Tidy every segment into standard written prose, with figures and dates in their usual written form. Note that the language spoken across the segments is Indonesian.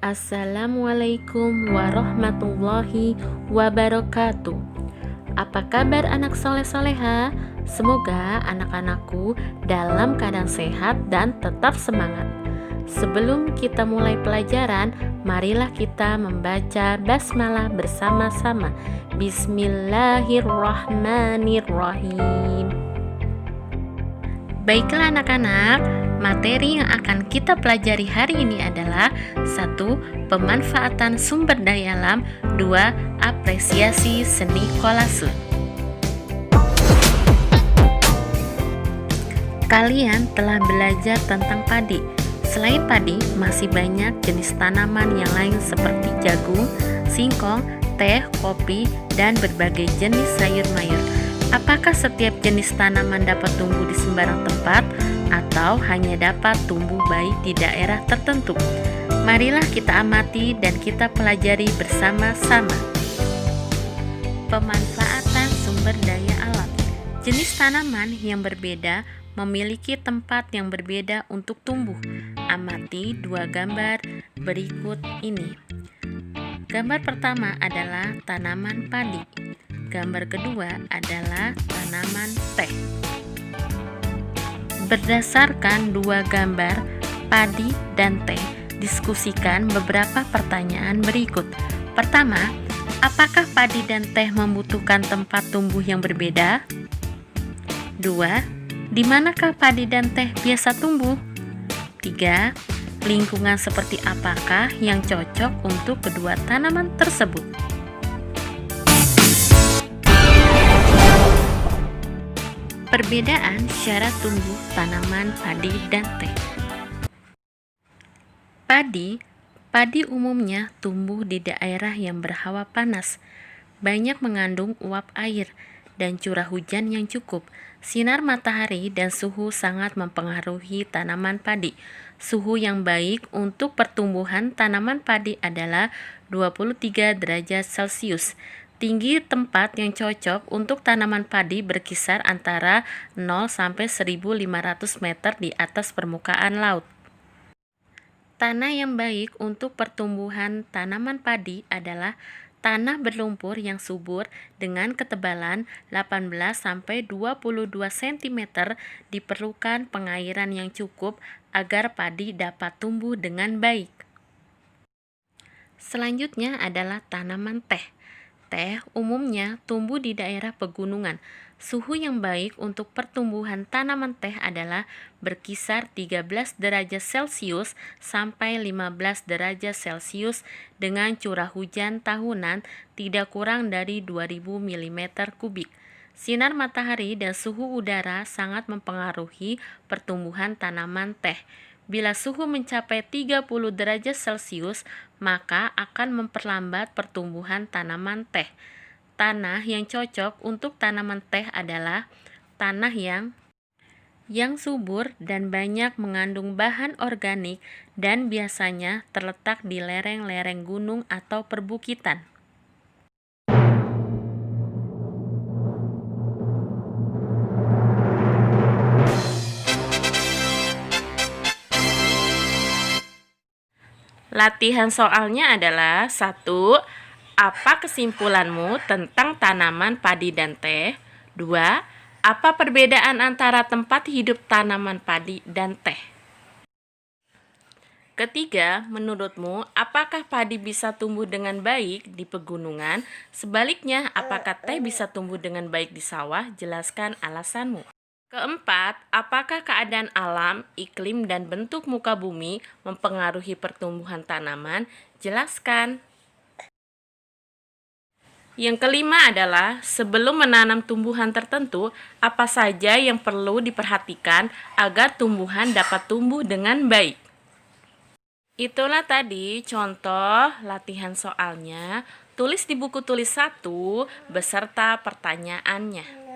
Assalamualaikum warahmatullahi wabarakatuh. Apa kabar anak soleh-soleha? Semoga anak-anakku dalam keadaan sehat dan tetap semangat. Sebelum kita mulai pelajaran, marilah kita membaca basmalah bersama-sama. Bismillahirrahmanirrahim. Baiklah anak-anak, materi yang akan kita pelajari hari ini adalah 1. Pemanfaatan sumber daya alam. 2. Apresiasi seni kolase. Kalian telah belajar tentang padi. Selain padi, masih banyak jenis tanaman yang lain seperti jagung, singkong, teh, kopi, dan berbagai jenis sayur mayur. Apakah setiap jenis tanaman dapat tumbuh di sembarang tempat atau hanya dapat tumbuh baik di daerah tertentu? Marilah kita amati dan kita pelajari bersama-sama. Pemanfaatan sumber daya alam. Jenis tanaman yang berbeda memiliki tempat yang berbeda untuk tumbuh. Amati dua gambar berikut ini. Gambar pertama adalah tanaman padi. Gambar kedua adalah tanaman teh. Berdasarkan dua gambar padi dan teh, diskusikan beberapa pertanyaan berikut. Pertama, apakah padi dan teh membutuhkan tempat tumbuh yang berbeda? 2. Di manakah padi dan teh biasa tumbuh? 3. Lingkungan seperti apakah yang cocok untuk kedua tanaman tersebut? Perbedaan syarat tumbuh tanaman padi dan teh. Padi umumnya tumbuh di daerah yang berhawa panas, banyak mengandung uap air, dan curah hujan yang cukup. Sinar matahari dan suhu sangat mempengaruhi tanaman padi. Suhu yang baik untuk pertumbuhan tanaman padi adalah 23 derajat Celcius. Tinggi tempat yang cocok untuk tanaman padi berkisar antara 0 sampai 1.500 meter di atas permukaan laut. Tanah yang baik untuk pertumbuhan tanaman padi adalah tanah berlumpur yang subur dengan ketebalan 18 sampai 22 cm. Diperlukan pengairan yang cukup agar padi dapat tumbuh dengan baik. Selanjutnya adalah tanaman teh. Teh umumnya tumbuh di daerah pegunungan. Suhu yang baik untuk pertumbuhan tanaman teh adalah berkisar 13 derajat Celcius sampai 15 derajat Celcius dengan curah hujan tahunan tidak kurang dari 2000 mm kubik. Sinar matahari dan suhu udara sangat mempengaruhi pertumbuhan tanaman teh. Bila suhu mencapai 30 derajat Celcius, maka akan memperlambat pertumbuhan tanaman teh. Tanah yang cocok untuk tanaman teh adalah tanah yang subur dan banyak mengandung bahan organik dan biasanya terletak di lereng-lereng gunung atau perbukitan. Latihan soalnya adalah 1. Apa kesimpulanmu tentang tanaman padi dan teh? 2. Apa perbedaan antara tempat hidup tanaman padi dan teh? Ketiga, menurutmu apakah padi bisa tumbuh dengan baik di pegunungan? Sebaliknya, apakah teh bisa tumbuh dengan baik di sawah? Jelaskan alasanmu. Keempat, apakah keadaan alam, iklim, dan bentuk muka bumi mempengaruhi pertumbuhan tanaman? Jelaskan. Yang kelima adalah, sebelum menanam tumbuhan tertentu, apa saja yang perlu diperhatikan agar tumbuhan dapat tumbuh dengan baik? Itulah tadi contoh latihan soalnya. Tulis di buku tulis 1 beserta pertanyaannya.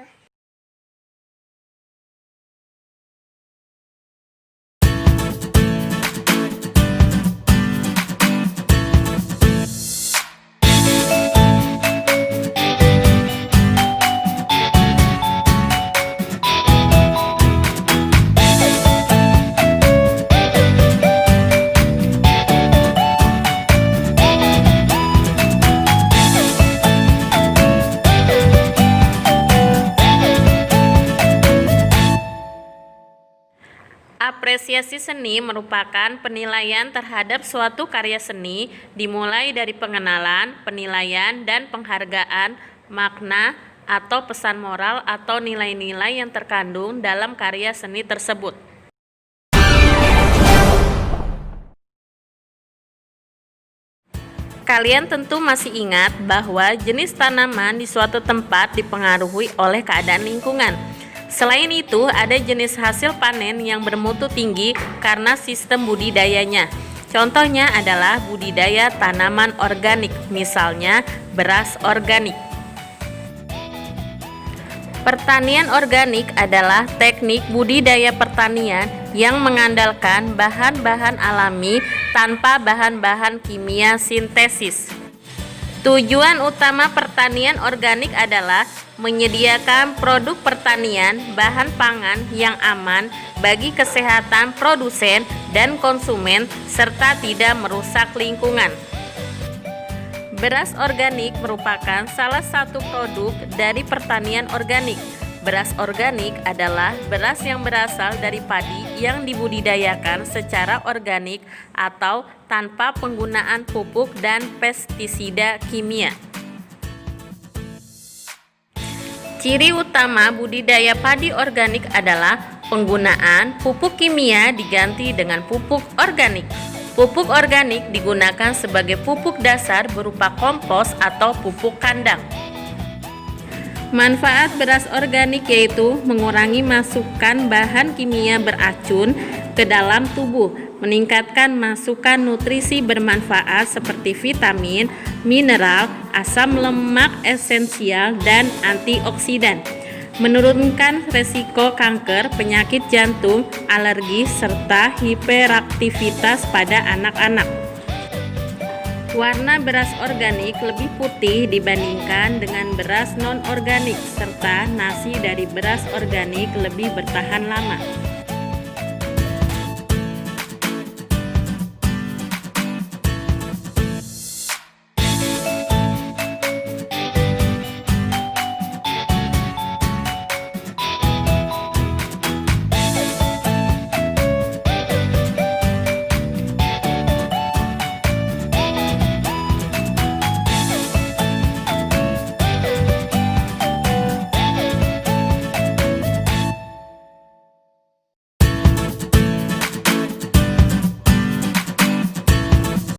Apresiasi seni merupakan penilaian terhadap suatu karya seni, dimulai dari pengenalan, penilaian, dan penghargaan makna atau pesan moral atau nilai-nilai yang terkandung dalam karya seni tersebut. Kalian tentu masih ingat bahwa jenis tanaman di suatu tempat dipengaruhi oleh keadaan lingkungan. Selain itu, ada jenis hasil panen yang bermutu tinggi karena sistem budidayanya. Contohnya adalah budidaya tanaman organik, misalnya beras organik. Pertanian organik adalah teknik budidaya pertanian yang mengandalkan bahan-bahan alami tanpa bahan-bahan kimia sintesis. Tujuan utama pertanian organik adalah menyediakan produk pertanian, bahan pangan yang aman bagi kesehatan produsen dan konsumen serta tidak merusak lingkungan. Beras organik merupakan salah satu produk dari pertanian organik. Beras organik adalah beras yang berasal dari padi yang dibudidayakan secara organik atau tanpa penggunaan pupuk dan pestisida kimia. Ciri utama budidaya padi organik adalah penggunaan pupuk kimia diganti dengan pupuk organik. Pupuk organik digunakan sebagai pupuk dasar berupa kompos atau pupuk kandang. Manfaat beras organik yaitu mengurangi masukan bahan kimia beracun ke dalam tubuh, meningkatkan masukan nutrisi bermanfaat seperti vitamin, mineral, asam lemak esensial, dan antioksidan, menurunkan resiko kanker, penyakit jantung, alergi, serta hiperaktivitas pada anak-anak. Warna beras organik lebih putih dibandingkan dengan beras non-organik, serta nasi dari beras organik lebih bertahan lama.